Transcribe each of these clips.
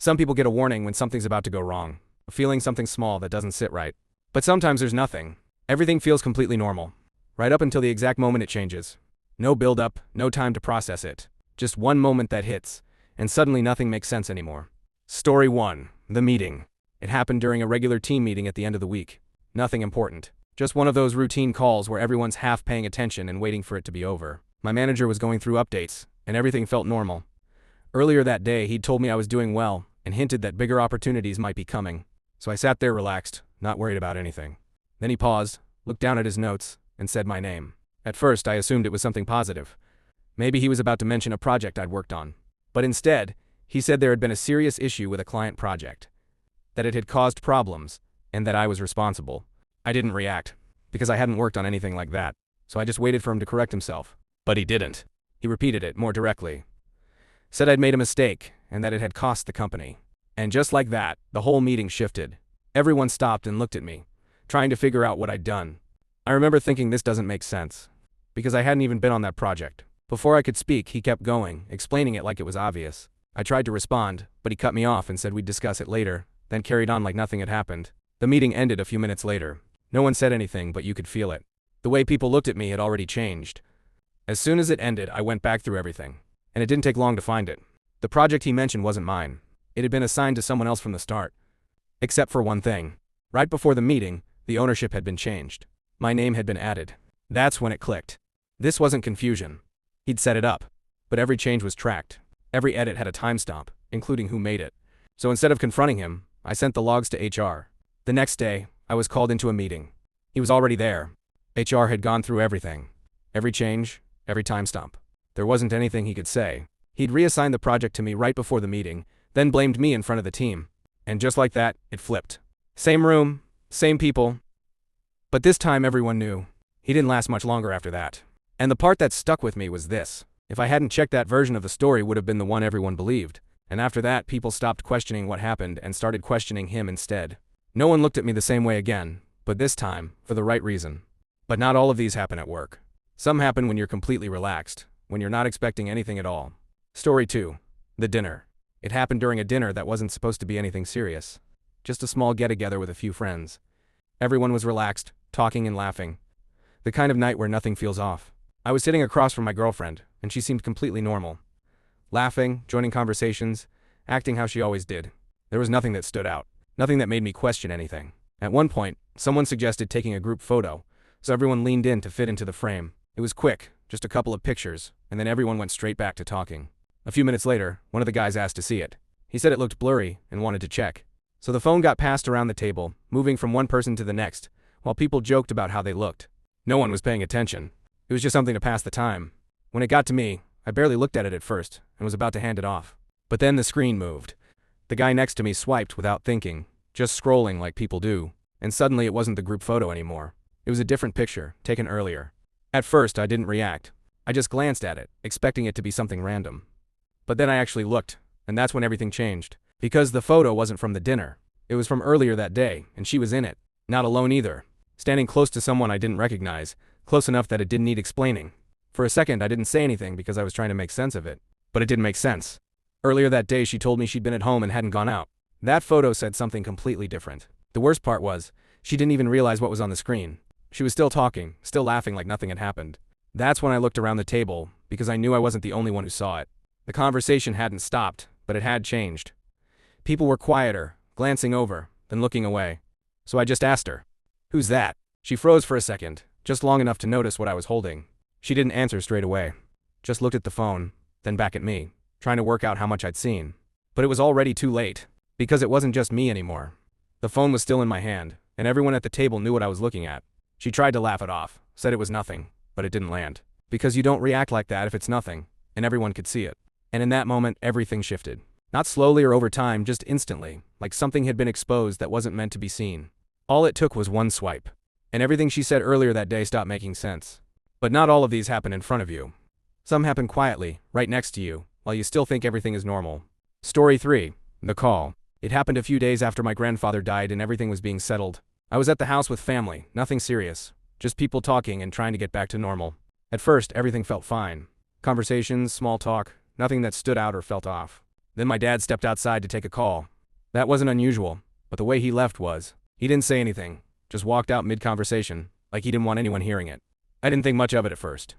Some people get a warning when something's about to go wrong, a feeling something small that doesn't sit right. But sometimes there's nothing. Everything feels completely normal. Right up until the exact moment it changes. No build-up, no time to process it. Just one moment that hits, and suddenly nothing makes sense anymore. Story 1. The meeting. It happened during a regular team meeting at the end of the week. Nothing important. Just one of those routine calls where everyone's half paying attention and waiting for it to be over. My manager was going through updates, and everything felt normal. Earlier that day, he'd told me I was doing well, and hinted that bigger opportunities might be coming. So I sat there relaxed, not worried about anything. Then he paused, looked down at his notes, and said my name. At first, I assumed it was something positive. Maybe he was about to mention a project I'd worked on. But instead, he said there had been a serious issue with a client project. That it had caused problems, and that I was responsible. I didn't react, because I hadn't worked on anything like that. So I just waited for him to correct himself. But he didn't. He repeated it more directly. Said I'd made a mistake, and that it had cost the company. And just like that, the whole meeting shifted. Everyone stopped and looked at me, trying to figure out what I'd done. I remember thinking this doesn't make sense, because I hadn't even been on that project. Before I could speak, he kept going, explaining it like it was obvious. I tried to respond, but he cut me off and said we'd discuss it later, then carried on like nothing had happened. The meeting ended a few minutes later. No one said anything, but you could feel it. The way people looked at me had already changed. As soon as it ended, I went back through everything. And it didn't take long to find it. The project he mentioned wasn't mine. It had been assigned to someone else from the start. Except for one thing. Right before the meeting, the ownership had been changed. My name had been added. That's when it clicked. This wasn't confusion. He'd set it up. But every change was tracked. Every edit had a timestamp, including who made it. So instead of confronting him, I sent the logs to HR. The next day, I was called into a meeting. He was already there. HR had gone through everything. Every change, every timestamp. There wasn't anything he could say. He'd reassigned the project to me right before the meeting, then blamed me in front of the team. And just like that, it flipped. Same room, same people. But this time everyone knew. He didn't last much longer after that. And the part that stuck with me was this. If I hadn't checked, that version of the story would have been the one everyone believed. And after that, people stopped questioning what happened and started questioning him instead. No one looked at me the same way again, but this time, for the right reason. But not all of these happen at work. Some happen when you're completely relaxed, when you're not expecting anything at all. Story 2. The dinner. It happened during a dinner that wasn't supposed to be anything serious. Just a small get-together with a few friends. Everyone was relaxed, talking and laughing. The kind of night where nothing feels off. I was sitting across from my girlfriend, and she seemed completely normal. Laughing, joining conversations, acting how she always did. There was nothing that stood out. Nothing that made me question anything. At one point, someone suggested taking a group photo, so everyone leaned in to fit into the frame. It was quick, just a couple of pictures, and then everyone went straight back to talking. A few minutes later, one of the guys asked to see it. He said it looked blurry and wanted to check. So the phone got passed around the table, moving from one person to the next, while people joked about how they looked. No one was paying attention. It was just something to pass the time. When it got to me, I barely looked at it at first, and was about to hand it off. But then the screen moved. The guy next to me swiped without thinking, just scrolling like people do, and suddenly it wasn't the group photo anymore. It was a different picture, taken earlier. At first, I didn't react. I just glanced at it, expecting it to be something random. But then I actually looked, and that's when everything changed. Because the photo wasn't from the dinner. It was from earlier that day, and she was in it. Not alone either. Standing close to someone I didn't recognize, close enough that it didn't need explaining. For a second, I didn't say anything because I was trying to make sense of it. But it didn't make sense. Earlier that day, she told me she'd been at home and hadn't gone out. That photo said something completely different. The worst part was, she didn't even realize what was on the screen. She was still talking, still laughing like nothing had happened. That's when I looked around the table, because I knew I wasn't the only one who saw it. The conversation hadn't stopped, but it had changed. People were quieter, glancing over, then looking away. So I just asked her, "Who's that?" She froze for a second, just long enough to notice what I was holding. She didn't answer straight away. Just looked at the phone, then back at me, trying to work out how much I'd seen. But it was already too late, because it wasn't just me anymore. The phone was still in my hand, and everyone at the table knew what I was looking at. She tried to laugh it off, said it was nothing, but it didn't land. Because you don't react like that if it's nothing, and everyone could see it. And in that moment, everything shifted. Not slowly or over time, just instantly, like something had been exposed that wasn't meant to be seen. All it took was one swipe. And everything she said earlier that day stopped making sense. But not all of these happen in front of you. Some happen quietly, right next to you, while you still think everything is normal. Story 3. The call. It happened a few days after my grandfather died and everything was being settled. I was at the house with family, nothing serious. Just people talking and trying to get back to normal. At first, everything felt fine. Conversations, small talk, nothing that stood out or felt off. Then my dad stepped outside to take a call. That wasn't unusual, but the way he left was. He didn't say anything, just walked out mid-conversation, like he didn't want anyone hearing it. I didn't think much of it at first.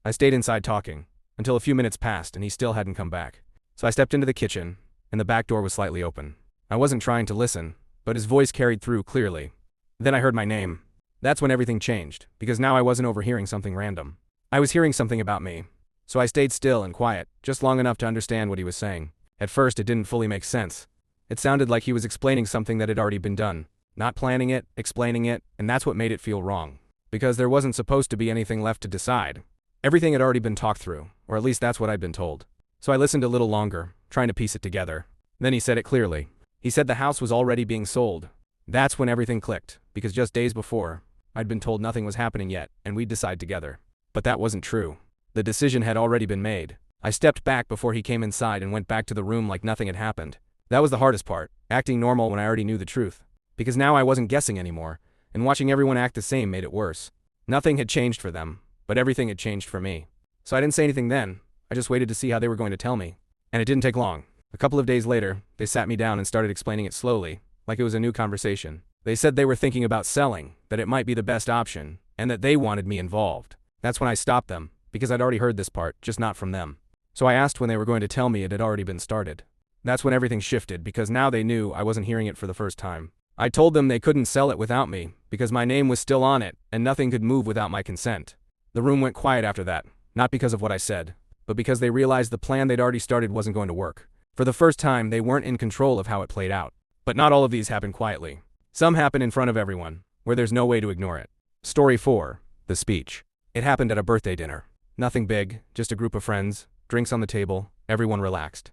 I stayed inside talking, until a few minutes passed and he still hadn't come back. So I stepped into the kitchen, and the back door was slightly open. I wasn't trying to listen, but his voice carried through clearly. Then I heard my name. That's when everything changed, because now I wasn't overhearing something random. I was hearing something about me. So I stayed still and quiet, just long enough to understand what he was saying. At first it didn't fully make sense. It sounded like he was explaining something that had already been done. Not planning it, explaining it, and that's what made it feel wrong. Because there wasn't supposed to be anything left to decide. Everything had already been talked through, or at least that's what I'd been told. So I listened a little longer, trying to piece it together. Then he said it clearly. He said the house was already being sold. That's when everything clicked, because just days before, I'd been told nothing was happening yet, and we'd decide together. But that wasn't true. The decision had already been made. I stepped back before he came inside and went back to the room like nothing had happened. That was the hardest part, acting normal when I already knew the truth. Because now I wasn't guessing anymore, and watching everyone act the same made it worse. Nothing had changed for them, but everything had changed for me. So I didn't say anything then. I just waited to see how they were going to tell me. And it didn't take long. A couple of days later, they sat me down and started explaining it slowly, like it was a new conversation. They said they were thinking about selling, that it might be the best option, and that they wanted me involved. That's when I stopped them, because I'd already heard this part, just not from them. So I asked when they were going to tell me it had already been started. That's when everything shifted, because now they knew I wasn't hearing it for the first time. I told them they couldn't sell it without me, because my name was still on it, and nothing could move without my consent. The room went quiet after that, not because of what I said, but because they realized the plan they'd already started wasn't going to work. For the first time, they weren't in control of how it played out. But not all of these happen quietly. Some happen in front of everyone, where there's no way to ignore it. Story 4. The speech. It happened at a birthday dinner. Nothing big, just a group of friends, drinks on the table, everyone relaxed.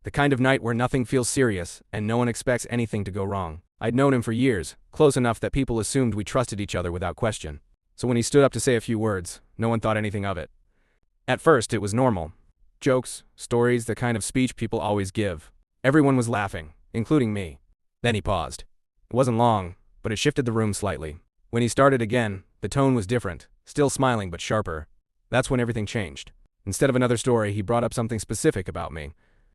The kind of night where nothing feels serious, and no one expects anything to go wrong. I'd known him for years, close enough that people assumed we trusted each other without question. So when he stood up to say a few words, no one thought anything of it. At first, it was normal. Jokes, stories, the kind of speech people always give. Everyone was laughing, including me. Then he paused. It wasn't long, but it shifted the room slightly. When he started again, the tone was different, still smiling but sharper. That's when everything changed. Instead of another story, he brought up something specific about me.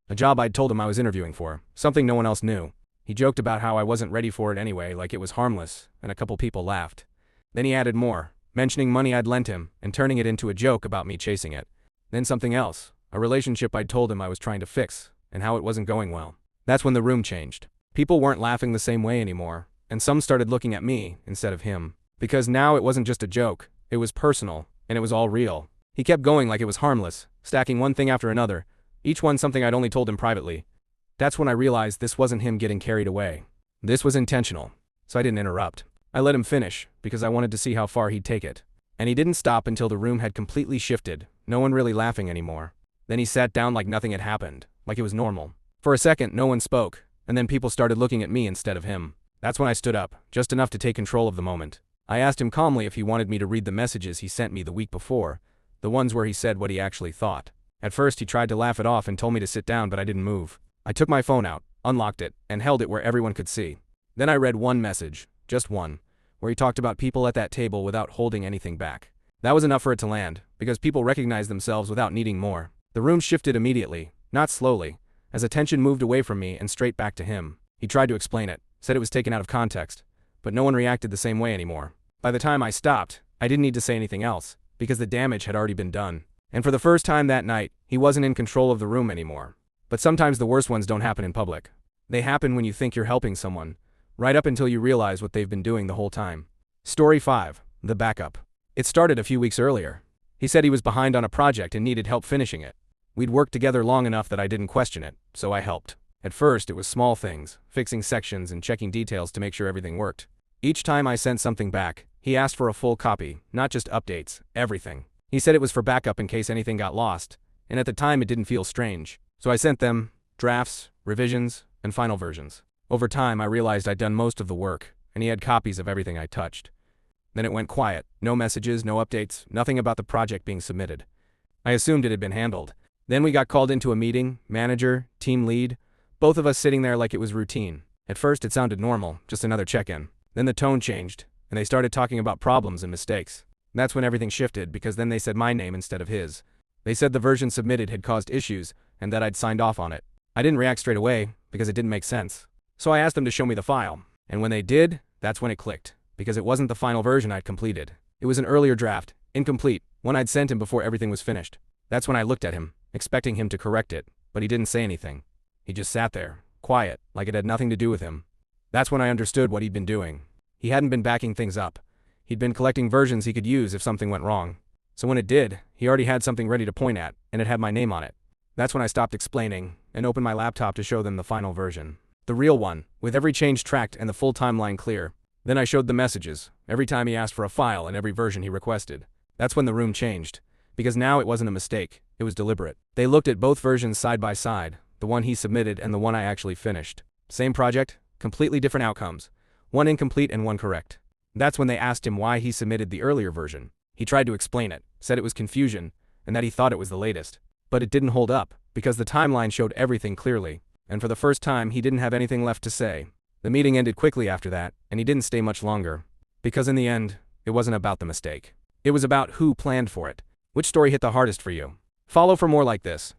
A job I'd told him I was interviewing for, something no one else knew. He joked about how I wasn't ready for it anyway, like it was harmless, and a couple people laughed. Then he added more, mentioning money I'd lent him, and turning it into a joke about me chasing it. Then something else, a relationship I'd told him I was trying to fix, and how it wasn't going well. That's when the room changed. People weren't laughing the same way anymore, and some started looking at me instead of him. Because now it wasn't just a joke, it was personal, and it was all real. He kept going like it was harmless, stacking one thing after another, each one something I'd only told him privately. That's when I realized this wasn't him getting carried away. This was intentional, so I didn't interrupt. I let him finish, because I wanted to see how far he'd take it. And he didn't stop until the room had completely shifted, no one really laughing anymore. Then he sat down like nothing had happened, like it was normal. For a second, no one spoke, and then people started looking at me instead of him. That's when I stood up, just enough to take control of the moment. I asked him calmly if he wanted me to read the messages he sent me the week before, the ones where he said what he actually thought. At first he tried to laugh it off and told me to sit down, but I didn't move. I took my phone out, unlocked it, and held it where everyone could see. Then I read one message, just one, where he talked about people at that table without holding anything back. That was enough for it to land, because people recognized themselves without needing more. The room shifted immediately, not slowly, as attention moved away from me and straight back to him. He tried to explain it, said it was taken out of context, but no one reacted the same way anymore. By the time I stopped, I didn't need to say anything else, because the damage had already been done. And for the first time that night, he wasn't in control of the room anymore. But sometimes the worst ones don't happen in public. They happen when you think you're helping someone, right up until you realize what they've been doing the whole time. Story 5. The backup. It started a few weeks earlier. He said he was behind on a project and needed help finishing it. We'd worked together long enough that I didn't question it, so I helped. At first, it was small things, fixing sections and checking details to make sure everything worked. Each time I sent something back, he asked for a full copy, not just updates, everything. He said it was for backup in case anything got lost, and at the time it didn't feel strange. So I sent them drafts, revisions, and final versions. Over time, I realized I'd done most of the work, and he had copies of everything I touched. Then it went quiet. No messages, no updates, nothing about the project being submitted. I assumed it had been handled. Then we got called into a meeting, manager, team lead, both of us sitting there like it was routine. At first it sounded normal, just another check-in. Then the tone changed, and they started talking about problems and mistakes. That's when everything shifted, because then they said my name instead of his. They said the version submitted had caused issues, and that I'd signed off on it. I didn't react straight away, because it didn't make sense. So I asked them to show me the file. And when they did, that's when it clicked. Because it wasn't the final version I'd completed. It was an earlier draft, incomplete, one I'd sent him before everything was finished. That's when I looked at him, expecting him to correct it, but he didn't say anything. He just sat there, quiet, like it had nothing to do with him. That's when I understood what he'd been doing. He hadn't been backing things up. He'd been collecting versions he could use if something went wrong. So when it did, he already had something ready to point at, and it had my name on it. That's when I stopped explaining, and opened my laptop to show them the final version. The real one, with every change tracked and the full timeline clear. Then I showed the messages, every time he asked for a file and every version he requested. That's when the room changed. Because now it wasn't a mistake, it was deliberate. They looked at both versions side by side, the one he submitted and the one I actually finished. Same project, completely different outcomes. One incomplete and one correct. That's when they asked him why he submitted the earlier version. He tried to explain it, said it was confusion, and that he thought it was the latest. But it didn't hold up, because the timeline showed everything clearly, and for the first time he didn't have anything left to say. The meeting ended quickly after that, and he didn't stay much longer. Because in the end, it wasn't about the mistake. It was about who planned for it. Which story hit the hardest for you? Follow for more like this.